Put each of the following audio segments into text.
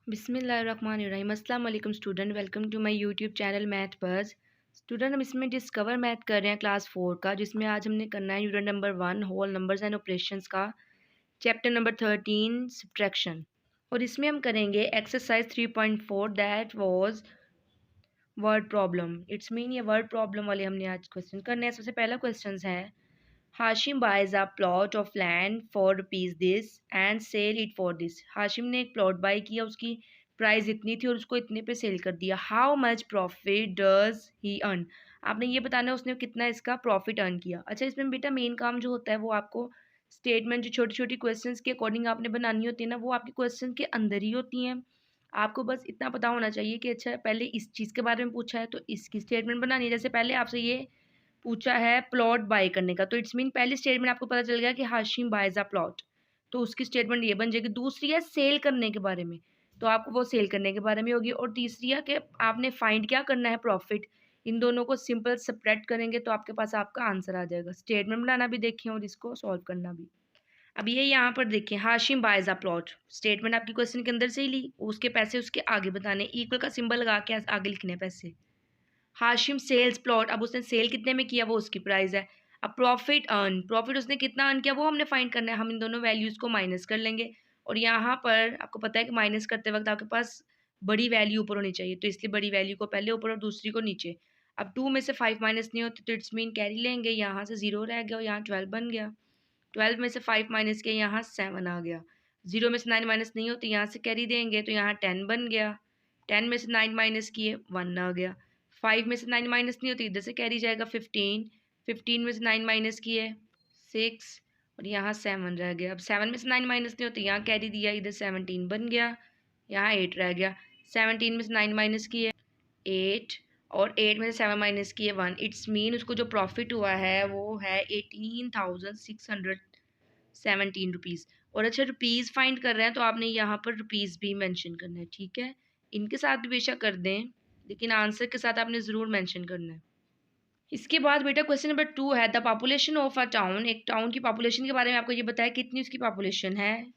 बिस्मिल्लाहिर्रहमानिर्रहीम। अस्सलाम वालेकुम student, welcome to my YouTube channel math buzz. Student, हम इसमें डिस्कवर मैथ कर रहे हैं क्लास 4 का, जिसमें आज हमने करना है unit number 1 whole numbers and operations का चैप्टर नंबर 13 सब्ट्रैक्शन। और इसमें हम करेंगे exercise 3.4 that was word problem. It's mean ये वर्ड प्रॉब्लम वाले हमने आज क्वेश्चन करने हैं। सबसे पहला क्वेश्चन है Hashim buys a plot of land for rupees this and sell it for this. Hashim ने एक प्लॉट बाय किया, उसकी प्राइस इतनी थी और उसको इतने पे सेल कर दिया। How much profit does he earn. आपने ये बताना है उसने कितना इसका प्रॉफिट अर्न किया। अच्छा, इसमें बेटा मेन काम जो होता है वो आपको स्टेटमेंट जो छोटी छोटी क्वेश्चंस के अकॉर्डिंग आपने बनानी होती है ना, वो आपके क्वेश्चन के अंदर ही होती हैं। आपको बस इतना पता होना चाहिए कि अच्छा पहले इस चीज़ के बारे में पूछा है तो इसकी स्टेटमेंट बनानी है। जैसे पहले आपसे ये पूछा है प्लॉट बाय करने का, तो इट्स मीन पहली स्टेटमेंट आपको पता चल गया कि हाशिम बायज अ प्लॉट, तो उसकी स्टेटमेंट ये बन जाएगी। दूसरी है सेल करने के बारे में, तो आपको वो सेल करने के बारे में होगी। और तीसरी है कि आपने फाइंड क्या करना है, प्रॉफिट। इन दोनों को सिंपल सब्ट्रैक्ट करेंगे तो आपके पास आपका आंसर आ जाएगा। स्टेटमेंट बनाना भी देखें और इसको सॉल्व करना भी। अब ये यहाँ पर देखें, Hashim boys a plot, statement आपकी क्वेश्चन के अंदर से ही ली, उसके पैसे उसके आगे बताने, इक्वल का सिंबल लगा के आगे लिखने हैं पैसे। हाशिम सेल्स प्लॉट, अब उसने सेल कितने में किया वो उसकी प्राइस है। अब प्रॉफिट अर्न, प्रॉफिट उसने कितना अर्न किया वो हमने फाइंड करना है। हम इन दोनों वैल्यूज़ को माइनस कर लेंगे और यहाँ पर आपको पता है कि माइनस करते वक्त आपके पास बड़ी वैल्यू ऊपर होनी चाहिए, तो इसलिए बड़ी वैल्यू को पहले ऊपर और दूसरी को नीचे। अब 2 में से 5 माइनस नहीं होती तो इट्स मीन कैरी लेंगे, यहाँ से 0 रह गया और यहाँ 12 बन गया। 12 में से 5 माइनस किया, यहाँ 7 आ गया। 0 में से 9 माइनस नहीं होती, यहाँ से कैरी देंगे तो यहाँ 10 बन गया। 10 में से 9 माइनस किए 1 आ गया। 5 में से 9 माइनस नहीं होती, इधर से कैरी जाएगा 15। 15 में से 9 माइनस किए 6 और यहाँ 7 रह गया। अब 7 में से 9 माइनस नहीं होती, यहाँ कैरी दिया, इधर 17 बन गया, यहाँ 8 रह गया। 17 में से 9 माइनस किए 8 और 8 में से 7 माइनस किए 1। इट्स मीन उसको जो प्रॉफिट हुआ है वो है 18,617 रुपीज़। और अच्छा, रुपीज़ फाइंड कर रहे हैं तो आपने यहाँ पर रुपीज़ भी मेंशन करना है, ठीक है। इनके साथ भी बेशक कर दें, लेकिन आंसर के साथ आपने ज़रूर मेंशन करना है। इसके बाद बेटा क्वेश्चन नंबर 2 है the population of a town. एक टाउन की पॉपुलेशन के बारे में आपको ये बताया कितनी उसकी पॉपुलेशन है।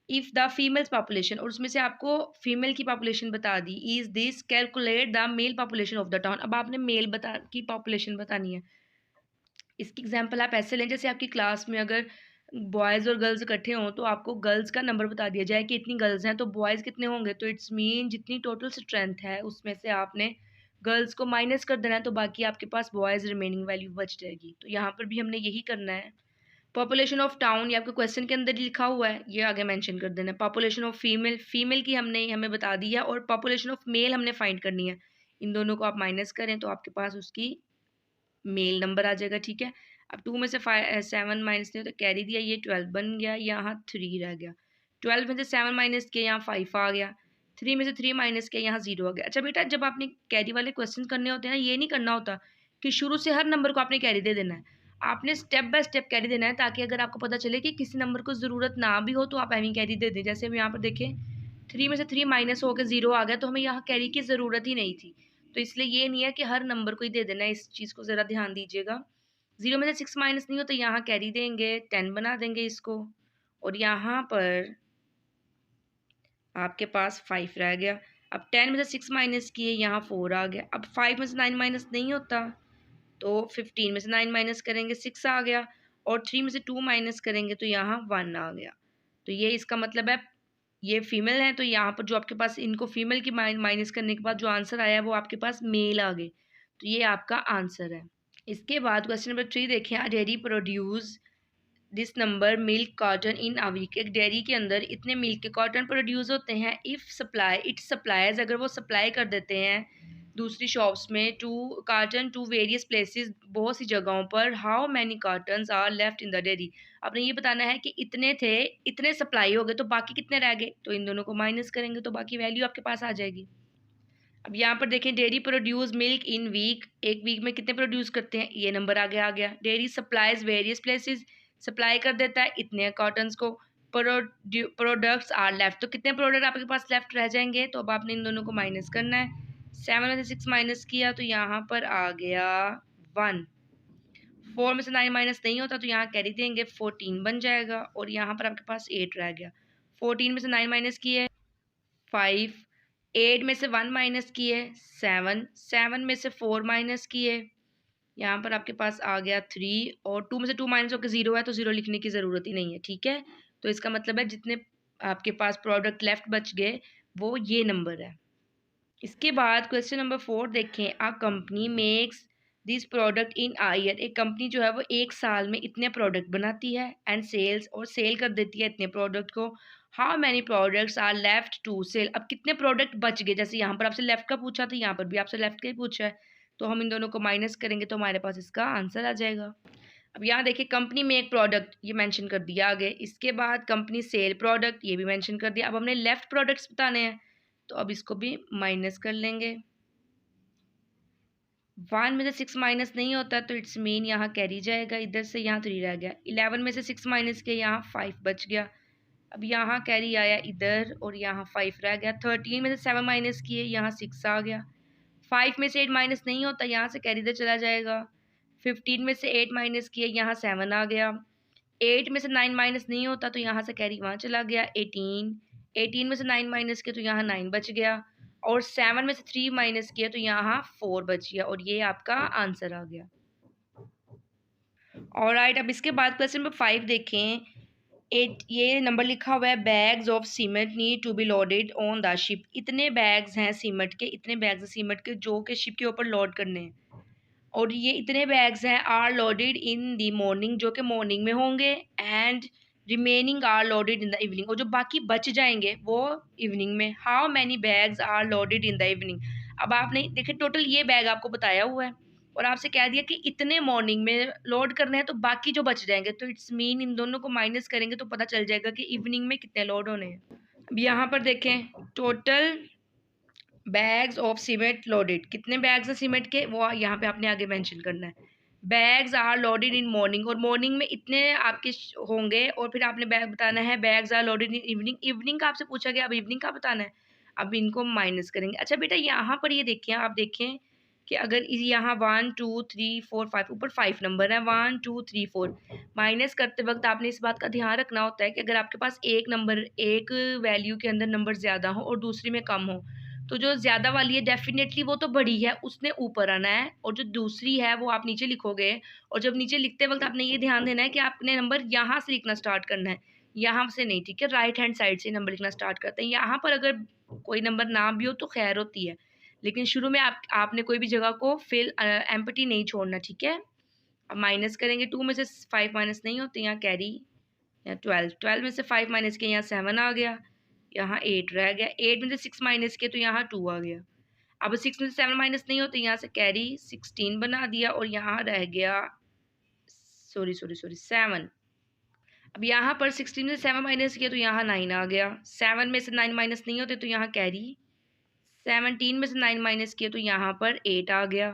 इफ़ द फीमेल्स पॉपुलेशन, और उसमें से आपको फीमेल की पॉपुलेशन बता दी। Is this calculate the male population of the town. अब आपने मेल बता की पॉपुलेशन बतानी है। इसकी एग्जांपल आप ऐसे लें, जैसे आपकी क्लास में अगर बॉयज़ और गर्ल्स इकट्ठे हों तो आपको गर्ल्स का नंबर बता दिया जाए कि इतनी गर्ल्स हैं तो बॉयज़ कितने होंगे, तो इट्स मीन जितनी टोटल स्ट्रेंथ है उसमें से आपने गर्ल्स को माइनस कर देना है, तो बाकी आपके पास बॉयज़ रिमेनिंग वैल्यू बच जाएगी। तो यहाँ पर भी हमने यही करना है। पॉपुलेशन ऑफ टाउन ये आपके क्वेश्चन के अंदर ही लिखा हुआ है, ये आगे मेंशन कर देना है। पॉपुलेशन ऑफ फीमेल, फीमेल की हमने हमें बता दी है, और पॉपुलेशन ऑफ मेल हमने फाइंड करनी है। इन दोनों को आप माइनस करें तो आपके पास उसकी मेल नंबर आ जाएगा, ठीक है। अब 2 में से 7 माइनस नहीं तो कैरी दिया, ये 12 बन गया, यहाँ 3 रह गया। 12 में से 7 माइनस किया, यहाँ 5 आ गया। 3 में से 3 माइनस किया, यहाँ 0 आ गया। अच्छा बेटा, जब आपने कैरी वाले क्वेश्चन करने होते हैं ना, ये नहीं करना होता कि शुरू से हर नंबर को आपने कैरी दे देना है। आपने स्टेप बाय स्टेप कैरी देना है, ताकि अगर आपको पता चले कि किसी नंबर को ज़रूरत ना भी हो तो आप एवं कैरी दे दें। जैसे हम यहाँ पर देखें 3 में से 3 माइनस होकर 0 आ गया, तो हमें यहाँ कैरी की ज़रूरत ही नहीं थी। तो इसलिए ये नहीं है कि हर नंबर को ही दे देना है, इस चीज़ को ज़रा ध्यान दीजिएगा। 0 में से 6 माइनस नहीं हो तो यहाँ कैरी देंगे, 10 बना देंगे इसको, और यहाँ पर आपके पास 5 रह गया। अब 10 में से 6 माइनस किए, यहाँ 4 आ गया। अब 5 में से 9 माइनस नहीं होता तो 15 में से 9 माइनस करेंगे 6 आ गया, और 3 में से 2 माइनस करेंगे तो यहाँ 1 आ गया। तो ये इसका मतलब है ये फीमेल है, तो यहाँ पर जो आपके पास इनको फीमेल की माइनस करने के बाद जो आंसर आया है वो आपके पास मेल आ गए, तो ये आपका आंसर है। इसके बाद क्वेश्चन नंबर 3 देखें, a dairy produce this number milk carton in a week. एक डेयरी के अंदर इतने मिल्क के कॉटन प्रोड्यूस होते हैं। इफ़ सप्लाई इट्स सप्लायर्स, अगर वो सप्लाई कर देते हैं दूसरी शॉप्स में two carton to various places, बहुत सी जगहों पर, how many cartons are left in the dairy. आपने ये बताना है कि इतने थे, इतने सप्लाई हो गए तो बाकी कितने रह गए, तो इन दोनों को माइनस करेंगे तो बाकी वैल्यू आपके पास आ जाएगी। अब यहाँ पर देखें, dairy produce milk in week, एक वीक में कितने प्रोड्यूस करते हैं, ये नंबर आगे आ गया। Dairy supplies various places, supply कर देता है इतने कॉटन्स को। प्रोडक्ट्स आर लेफ्ट, तो कितने प्रोडक्ट आपके पास लेफ्ट रह जाएंगे, तो अब आपने इन दोनों को माइनस करना है। 7 में से 6 माइनस किया तो यहाँ पर आ गया 1। 4 में से 9 माइनस नहीं होता तो यहाँ कैरी देंगे, 14 बन जाएगा, और यहाँ पर आपके पास 8 रह गया। 14 में से 9 माइनस किए 5, 8 में से 1 माइनस किए 7, 7 में से 4 माइनस किए, यहाँ पर आपके पास आ गया 3, और 2 में से 2 माइनस होकर 0 है तो 0 लिखने की ज़रूरत ही नहीं है, ठीक है। तो इसका मतलब है जितने आपके पास प्रोडक्ट लेफ्ट बच गए वो ये नंबर है। इसके बाद क्वेश्चन नंबर 4 देखें, a company makes this product in a year. एक कंपनी जो है वो एक साल में इतने प्रोडक्ट बनाती है एंड सेल्स, और सेल कर देती है इतने प्रोडक्ट को। How many products are left to sell. अब कितने प्रोडक्ट बच गए, जैसे यहाँ पर आपसे लेफ्ट का पूछा था, यहाँ पर भी आपसे लेफ्ट का ही पूछा है, तो हम इन दोनों को माइनस करेंगे तो हमारे पास इसका आंसर आ जाएगा। अब यहाँ देखिए कंपनी में एक प्रोडक्ट ये मेंशन कर दिया आगे, इसके बाद कंपनी सेल प्रोडक्ट ये भी मेंशन कर दिया। अब हमने लेफ्ट प्रोडक्ट्स बताने हैं तो अब इसको भी माइनस कर लेंगे। 1 में से 6 माइनस नहीं होता तो इट्स मीन यहाँ कैरी जाएगा, इधर से यहाँ 3 रह गया। 11 में से 6 माइनस किया, यहाँ 5 बच गया। अब यहाँ कैरी आया इधर और यहाँ 5 रह गया। 13 में से 7 माइनस किए, यहाँ 6 आ गया। 5 में से 8 माइनस नहीं होता, यहाँ से कैरी इधर चला जाएगा। 15 में से 8 माइनस किए, यहाँ 7 आ गया। 8 में से 9 माइनस नहीं होता तो यहाँ से कैरी वहाँ चला गया। 18 में से 9 माइनस किया तो यहाँ 9 बच गया, और 7 में से 3 माइनस किया तो यहाँ 4 बच गया, और ये आपका आंसर आ गया। ऑलराइट, अब इसके बाद क्वेश्चन नंबर 5 देखें। 8 ये नंबर लिखा हुआ है, bags of cement need to be loaded on the ship. इतने बैग्स हैं सीमेंट के, इतने बैग्स हैं सीमेंट के जो कि शिप के ऊपर लोड करने हैं, और ये इतने बैग्स हैं are loaded in the morning, जो कि मॉर्निंग में होंगे, and remaining are loaded in the evening, और जो बाकी बच जाएंगे वो इवनिंग में। How many bags are loaded in the evening. अब आपने देखिए टोटल ये बैग आपको बताया हुआ है और आपसे कह दिया कि इतने मॉर्निंग में लोड करने हैं, तो बाकी जो बच जाएंगे तो इट्स मीन इन दोनों को माइनस करेंगे तो पता चल जाएगा कि इवनिंग में कितने लोड होने हैं। अब यहाँ पर देखें total bags of cement loaded, कितने बैग्स हैं सीमेंट के वो यहाँ पे आपने आगे मेंशन करना है। Bags are loaded in morning, और मॉर्निंग में इतने आपके होंगे, और फिर आपने बैग बताना है bags are loaded in evening. Evening का आपसे पूछा गया, अब इवनिंग का बताना है। अब इनको माइनस करेंगे। अच्छा बेटा यहाँ पर ये देखिए, आप देखें कि अगर यहाँ 1 2 3 4 5 ऊपर 5 नंबर है, 1 2 3 4 माइनस करते वक्त आपने इस बात का ध्यान रखना होता है कि अगर आपके पास एक नंबर, एक वैल्यू के अंदर नंबर ज़्यादा हो और दूसरी में कम हो, तो जो ज़्यादा वाली है डेफिनेटली वो तो बड़ी है, उसने ऊपर आना है, और जो दूसरी है वो आप नीचे लिखोगे। और जब नीचे लिखते वक्त आपने ये ध्यान देना है कि आपने नंबर यहाँ से लिखना स्टार्ट करना है, यहाँ से नहीं, ठीक है। राइट हैंड साइड से नंबर लिखना स्टार्ट करते हैं। यहाँ पर अगर कोई नंबर ना भी हो तो खैर होती है, लेकिन शुरू में आपने कोई भी जगह को फिल एम्प्टी नहीं छोड़ना, ठीक है। अब माइनस करेंगे, 2 में से 5 माइनस नहीं होते, यहाँ कैरी, यहाँ 12 में से 5 माइनस किया, यहाँ 7 आ गया, यहाँ 8 रह गया। 8 में से 6 माइनस किया तो यहाँ 2 आ गया। अब 6 में से 7 माइनस नहीं होते, यहाँ से कैरी 16 बना दिया, और यहाँ रह गया सॉरी 7। अब यहाँ पर 16 में से 7 माइनस किया तो यहाँ 9 आ गया। 7 में से 9 माइनस नहीं होते तो यहाँ कैरी। 17 में से 9 माइनस किया तो यहाँ पर 8 आ गया,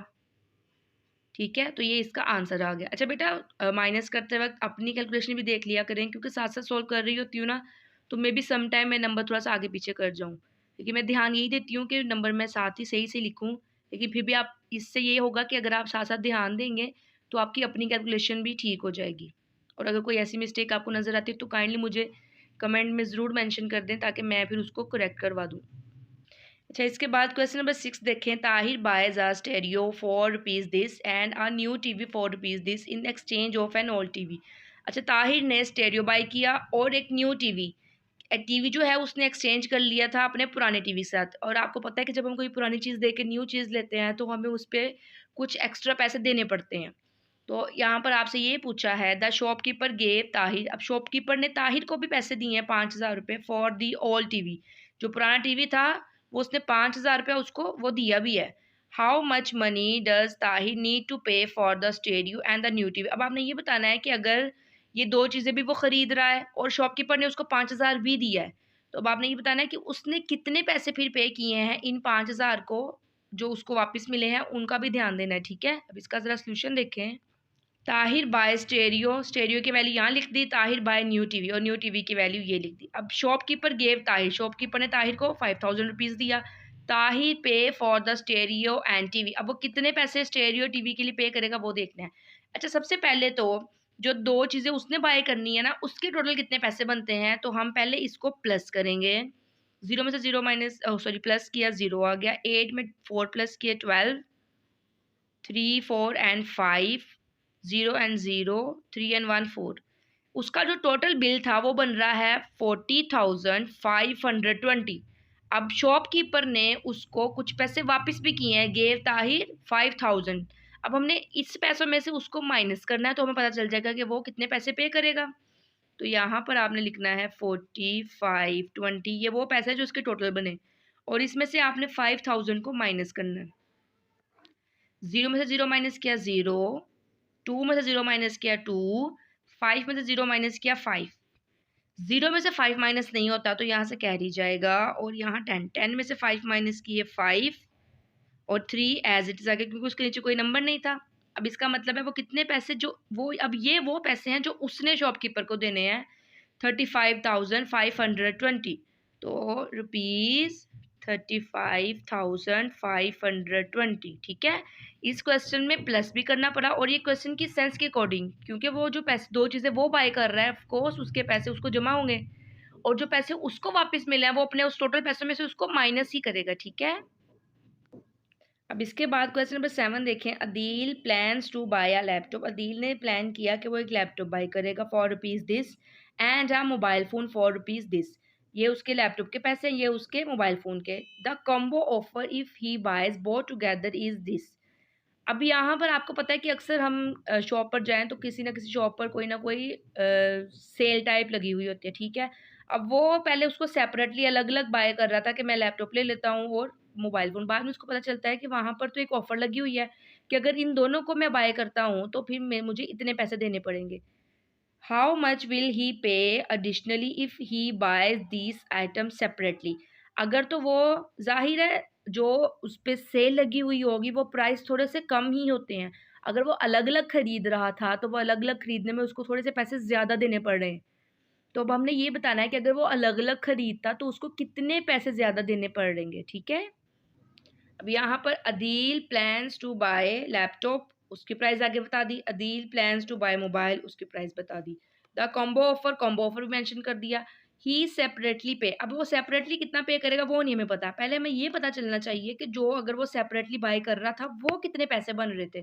ठीक है। तो ये इसका आंसर आ गया। अच्छा बेटा माइनस करते वक्त अपनी कैलकुलेशन भी देख लिया करें, क्योंकि साथ साथ सोल्व कर रही होती हूँ ना, तो मे बी सम टाइम मैं नंबर थोड़ा सा आगे पीछे कर जाऊँ, क्योंकि मैं ध्यान यही देती हूँ कि नंबर मैं साथ ही सही से लिखूँ। लेकिन फिर भी आप इससे ये होगा कि अगर आप साथ साथ ध्यान देंगे तो आपकी अपनी कैलकुलेशन भी ठीक हो जाएगी। और अगर कोई ऐसी मिस्टेक आपको नज़र आती है तो काइंडली मुझे कमेंट में ज़रूर मैंशन कर दें, ताकि मैं फिर उसको करेक्ट करवा दूँ। अच्छा इसके बाद क्वेश्चन नंबर 6 देखें। Tahir buys a stereo ₹4 this and a new TV ₹4 this in exchange of an old TV. अच्छा ताहिर ने स्टेरियो बाय किया और एक न्यू टीवी, टीवी जो है उसने एक्सचेंज कर लिया था अपने पुराने टीवी के साथ। और आपको पता है कि जब हम कोई पुरानी चीज़ दे के न्यू चीज़ लेते हैं तो हमें उस पर कुछ एक्स्ट्रा पैसे देने पड़ते हैं। तो यहाँ पर आपसे ये पूछा है, द शॉपकीपर गेव ताहिर। अब शॉपकीपर ने ताहिर को भी पैसे दिए हैं ₹5000 फॉर दी ओल्ड टीवी। जो पुराना टीवी था वो उसने ₹5000 उसको वो दिया भी है। How much money does Tahir need to pay for the studio and the new TV. अब आपने ये बताना है कि अगर ये दो चीज़ें भी वो ख़रीद रहा है और शॉपकीपर ने उसको 5000 भी दिया है, तो अब आपने ये बताना है कि उसने कितने पैसे फिर पे किए हैं इन 5000 को, जो उसको वापस मिले हैं उनका भी ध्यान देना है, ठीक है। अब इसका ज़रा सोल्यूशन देखें। ताहिर बाय स्टेरियो, स्टेरियो की वैल्यू यहाँ लिख दी, ताहिर बाय न्यू टीवी और न्यू टीवी की वैल्यू ये लिख दी। अब शॉपकीपर गेव ताहिर, शॉपकीपर ने ताहिर को ₹5000 दिया। ताहिर पे for the stereo and TV. अब वो कितने पैसे स्टेरियो टीवी के लिए पे करेगा वो देखना है। अच्छा सबसे पहले तो जो दो चीज़ें उसने बाय करनी है ना, उसके टोटल कितने पैसे बनते हैं, तो हम पहले इसको प्लस करेंगे। जीरो में से जीरो माइनस सॉरी प्लस किया, जीरो आ गया। 8 में 4 प्लस किया 12, 3 4 एंड 5, 0 एंड 0, 3 एंड 1 4। उसका जो टोटल बिल था वो बन रहा है 40,520। अब शॉपकीपर ने उसको कुछ पैसे वापस भी किए हैं, गेव ताहिर 5,000। अब हमने इस पैसों में से उसको माइनस करना है तो हमें पता चल जाएगा कि वो कितने पैसे पे करेगा। तो यहाँ पर आपने लिखना है 4520, ये वो पैसे जो उसके टोटल बने, और इसमें से आपने 5,000 को माइनस करना है। जीरो में से जीरो माइनस किया जीरो, टू में से जीरो माइनस किया टू, 5 में से जीरो माइनस किया 5। जीरो में से 5 माइनस नहीं होता तो यहाँ से कैरी जाएगा, और यहाँ 10, 10 में से 5 माइनस किए 5, और 3 एज इट इज आ गया क्योंकि उसके नीचे कोई नंबर नहीं था। अब इसका मतलब है वो कितने पैसे जो वो, अब ये वो पैसे हैं जो उसने शॉपकीपर को देने हैं, 35,520। तो रुपीज़ 35,520, ठीक है। इस क्वेश्चन में प्लस भी करना पड़ा, और ये क्वेश्चन की सेंस के अकॉर्डिंग, क्योंकि वो जो पैसे दो चीज़ें वो बाय कर रहा है, ऑफ कोर्स उसके पैसे उसको जमा होंगे, और जो पैसे उसको वापस मिले हैं वो अपने उस टोटल पैसों में से उसको माइनस ही करेगा, ठीक है। अब इसके बाद क्वेश्चन नंबर 7 देखें। Adeel plans to buy a laptop. Adeel ने प्लान किया कि वो एक लैपटॉप बाय करेगा for rupees this, and a mobile phone for rupees this. ये उसके लैपटॉप के पैसे हैं, ये उसके मोबाइल फ़ोन के। The combo offer if he buys both together is this. अब यहाँ पर आपको पता है कि अक्सर हम शॉप पर जाएँ तो किसी न किसी शॉप पर कोई ना कोई सेल टाइप लगी हुई होती है, ठीक है। अब वो पहले उसको सेपरेटली अलग-अलग बाय कर रहा था कि मैं लैपटॉप ले लेता हूँ और मोबाइल फ़ोन। बाद में उसको पता चलता है कि वहाँ पर तो एक ऑफ़र लगी हुई है कि अगर इन दोनों को मैं बाय करता हूँ तो फिर मैं मुझे इतने पैसे देने पड़ेंगे। How much will he pay additionally if he buys these item separately. अगर तो वो ज़ाहिर है जो उस पे सेल लगी हुई होगी वो प्राइस थोड़े से कम ही होते हैं। अगर वो अलग-अलग खरीद रहा था तो वो अलग-अलग खरीदने में उसको थोड़े से पैसे ज़्यादा देने पड़ रहे हैं। तो अब हमने ये बताना है कि अगर वो अलग-अलग खरीदता तो उसको कितने पैसे ज़्यादा देने पड़ेंगे, ठीक है। अब यहाँ पर Adeel plans to buy laptop, उसकी प्राइस आगे बता दी। Adeel plans to buy mobile, उसकी प्राइस बता दी। द कॉम्बो ऑफर भी मेंशन कर दिया। ही सेपरेटली पे, अब वो सेपरेटली कितना पे करेगा वो नहीं हमें पता। पहले हमें ये पता चलना चाहिए कि जो अगर वो सेपरेटली बाय कर रहा था वो कितने पैसे बन रहे थे।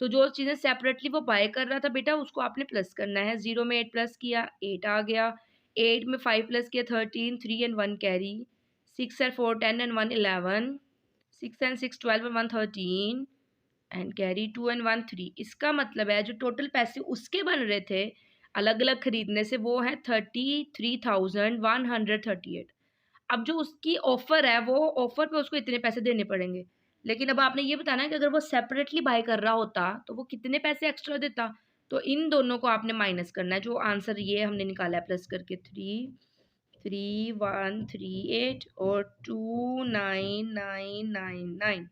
तो जो चीज़ें सेपरेटली वो बाय कर रहा था बेटा उसको आपने प्लस करना है। जीरो में 8 प्लस किया 8 आ गया। 8 में 5 प्लस किया 13, 3 and 1 carry, 6 and 4 10 and 1 11, 6 and 6 12 and 1 13, and carry 2 and 1 3। इसका मतलब है जो टोटल पैसे उसके बन रहे थे अलग अलग खरीदने से वो है 33,138। अब जो उसकी ऑफर है वो ऑफर पे उसको इतने पैसे देने पड़ेंगे, लेकिन अब आपने ये बताना है कि अगर वो सेपरेटली बाय कर रहा होता तो वो कितने पैसे एक्स्ट्रा देता। तो इन दोनों को आपने माइनस करना है। जो आंसर ये हमने निकाला है प्लस करके 33138 और 29999।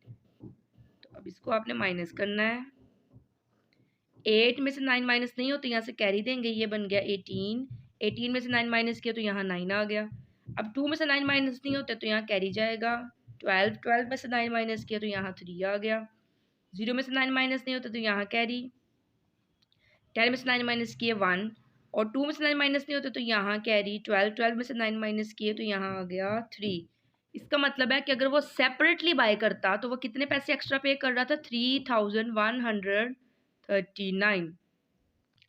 तो अब इसको आपने माइनस करना है। 8 में से 9 माइनस नहीं हो तो यहाँ से कैरी देंगे, ये बन गया 18। 18 में से 9 माइनस किया तो यहाँ 9 आ गया। अब 2 में से 9 माइनस नहीं होते तो यहाँ कैरी जाएगा। 12, 12 में से 9 माइनस किया तो यहाँ 3 आ गया। 0 में से 9 माइनस नहीं होते तो यहाँ कैरी। 10 में से 9 माइनस किए 1, और 2 में से 9 माइनस नहीं होते तो यहाँ कैरी। 12, 12 में से 9 माइनस किए तो यहाँ आ गया 3। इसका मतलब है कि अगर वो सेपरेटली बाय करता तो वो कितने पैसे एक्स्ट्रा पे कर रहा था, 3,139।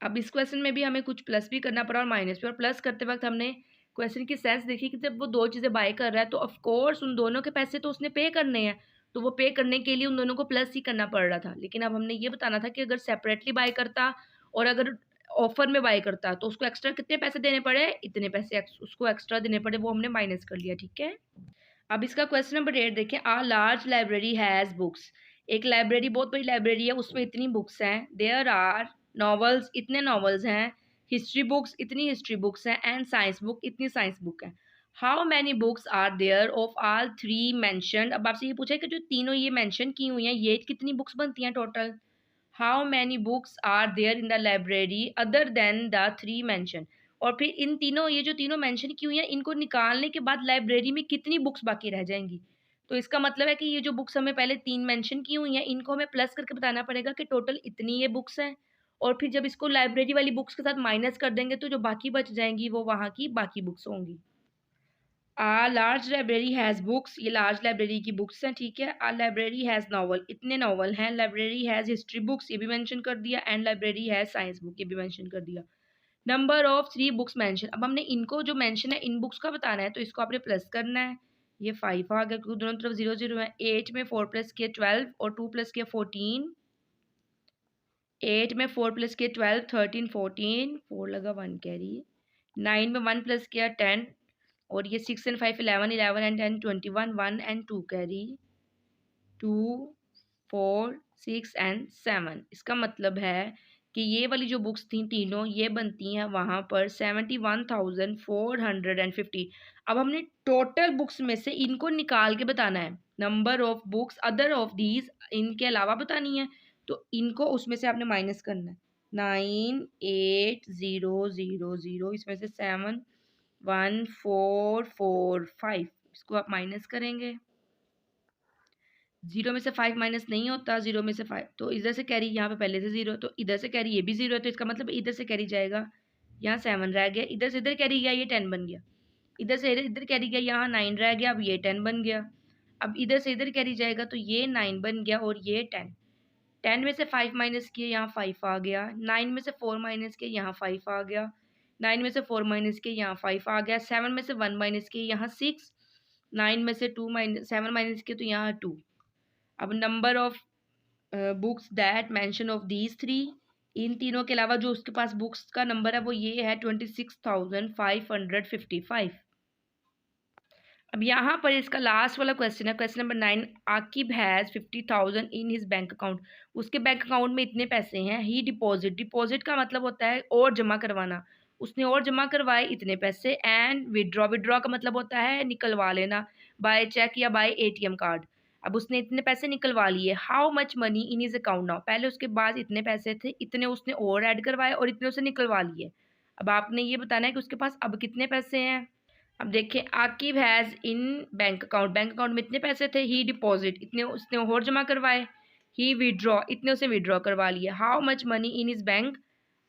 अब इस क्वेश्चन में भी हमें कुछ प्लस भी करना पड़ा और माइनस भी। और प्लस करते वक्त हमने क्वेश्चन की सेंस देखी कि जब वो दो चीज़ें बाय कर रहा है तो ऑफ कोर्स उन दोनों के पैसे तो उसने पे करने हैं, तो वो पे करने के लिए उन दोनों को प्लस ही करना पड़ रहा था। लेकिन अब हमने ये बताना था कि अगर सेपरेटली बाय करता और अगर ऑफर में बाय करता तो उसको एक्स्ट्रा कितने पैसे देने पड़े, इतने पैसे उसको एक्स्ट्रा देने पड़े, वो हमने माइनस कर लिया, ठीक है। अब इसका क्वेश्चन नंबर 8 देखें। A large library has books. एक लाइब्रेरी बहुत बड़ी लाइब्रेरी है, उसमें इतनी बुक्स हैं। देयर आर नॉवेल्स, इतने नॉवेल्स हैं। हिस्ट्री बुक्स, इतनी हिस्ट्री बुक्स हैं। एंड साइंस बुक, इतनी साइंस बुक है। How many books are there of all three mentioned. अब आपसे ये पूछा है कि जो तीनों ये मैंशन की हुई हैं ये कितनी बुक्स बनती हैं total. How many books are there in the library other than the three mentioned. और फिर इन तीनों, ये जो तीनों मेंशन की हुई हैं इनको निकालने के बाद लाइब्रेरी में कितनी बुक्स बाकी रह जाएंगी। तो इसका मतलब है कि ये जो बुक्स हमें पहले 3 मेंशन की हुई हैं इनको हमें प्लस करके बताना पड़ेगा कि टोटल इतनी ये बुक्स हैं, और फिर जब इसको लाइब्रेरी वाली बुक्स के साथ माइनस कर देंगे तो जो बाकी बच जाएंगी वो वहाँ की बाकी बुक्स होंगी। आ लार्ज लाइब्रेरी हैज़ बुक्स, ये लार्ज लाइब्रेरी की बुक्स हैं, ठीक है। आ लाइब्रेरी हैज़ नावल, इतने नावल हैं। लाइब्रेरी हैज़ हिस्ट्री बुक्स, ये भी मेंशन कर दिया। And library has science book, ये भी मेंशन कर दिया। नंबर ऑफ 3 बुक्स मेंशन, अब हमने इनको जो मेंशन है इन बुक्स का बताना है, तो इसको आपने प्लस करना है। ये 5 आ गया क्योंकि दोनों तरफ 0 0 है। 8 में 4 प्लस किया 12 और 2 प्लस किया 14। 8 में 4 प्लस किया 12, 13, 14, 4 लगा 1 कैरी। 9 में 1 प्लस किया 10 और ये 6 and 5 11, 11 and 10 21, 1 and 2 carry. 2 4 6 and 7, इसका मतलब है कि ये वाली जो बुक्स थी तीनों ये बनती हैं वहाँ पर 71,450। अब हमने टोटल बुक्स में से इनको निकाल के बताना है। Number of books other of these, इनके अलावा बतानी है, तो इनको उसमें से आपने माइनस करना है। 98000, इसमें से 71445, इसको आप माइनस करेंगे। 0 में से 5 माइनस नहीं होता, 0 में से 5, तो इधर से कैरी यहाँ पे पहले से 0, तो इधर से कैरी ये भी 0 है, तो इसका मतलब इधर से कैरी जाएगा, यहाँ 7 रह गया, इधर से इधर कैरी गया, ये 10 बन गया। इधर से इधर कैरी गया, यहाँ 9 रह गया, अब ये 10 बन गया। अब इधर से इधर कैरी जाएगा तो ये 9 बन गया और ये 10। 10 में से 5 माइनस किए, यहाँ 5 आ गया। 9 में से 4 माइनस किए, यहाँ 5 आ गया। 9 में से 4 माइनस किए, यहाँ 5 आ गया। 7 में से 1 माइनस किए, यहाँ 6। 9 में से 7 माइनस किए तो यहाँ 2। अब number of books that mention of these 3, इन तीनों के अलावा जो उसके पास बुक्स का नंबर है वो ये है 26,555। अब यहाँ पर इसका लास्ट वाला क्वेश्चन है, question number 9। Aqib has 50,000 in his bank account, उसके बैंक अकाउंट में इतने पैसे हैं। ही डिपॉजिट, डिपॉजिट का मतलब होता है और जमा करवाना, उसने और जमा करवाए इतने पैसे। एंड विड्रॉ, विड्रॉ का मतलब होता है निकलवा लेना, बाय चेक या बाय एटीएम कार्ड। अब उसने इतने पैसे निकलवा लिए। How much money in his account now, पहले उसके पास इतने पैसे थे, इतने उसने और ऐड करवाए और इतने उसे निकलवा लिए। अब आपने ये बताना है कि उसके पास अब कितने पैसे हैं। अब देखिए, Aqib has in bank account, bank account में इतने पैसे थे। ही डिपॉजिट, इतने उसने और जमा करवाए। ही विड्रॉ, इतने उसे विड्रॉ करवा लिए। How much money in is bank,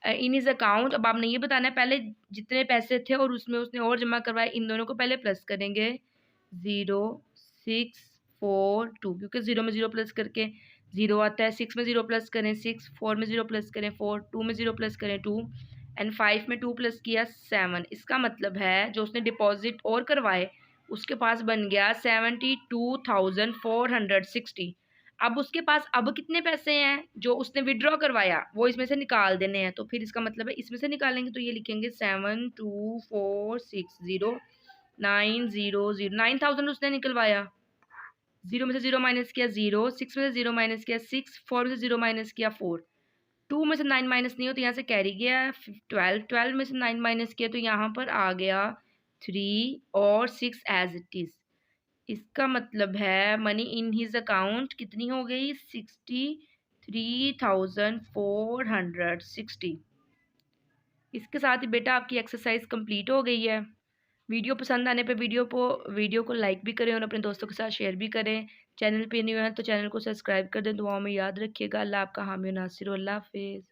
in is account, अब आपने ये बताना है पहले जितने पैसे थे और उसमें उसने और जमा करवाए, इन दोनों को पहले प्लस करेंगे। 0,642, क्योंकि 0 में 0 प्लस करके 0 आता है। 6 में 0 प्लस करें 6, 4 में 0 प्लस करें 4, 2 में 0 प्लस करें 2 एंड 5 में 2 प्लस किया 7। इसका मतलब है जो उसने डिपॉजिट और करवाए उसके पास बन गया 72,460। अब उसके पास अब कितने पैसे हैं जो उसने विड्रॉ करवाया वो इसमें से निकाल देने हैं, तो फिर इसका मतलब है इसमें से निकालेंगे तो ये लिखेंगे 72460 9,000 उसने निकलवाया। 0 में से 0 माइनस किया 0, 6 में से 0 माइनस किया 6, 4 में से 0 माइनस किया 4, 2 में से 9 माइनस नहीं हो तो यहाँ से कैरी गया 12, 12 में से 9 माइनस किया तो यहाँ पर आ गया 3 और 6 एज इट इज़। इसका मतलब है मनी इन हिज अकाउंट कितनी हो गई, 63,460। इसके साथ ही बेटा आपकी एक्सरसाइज कंप्लीट हो गई है। वीडियो पसंद आने पे वीडियो को लाइक भी करें और अपने दोस्तों के साथ शेयर भी करें। चैनल पे न्यू है तो चैनल को सब्सक्राइब कर दें। दुआओं में याद रखिएगा। अल्लाह आपका हामी नासिर। अल्लाह हाफिज़।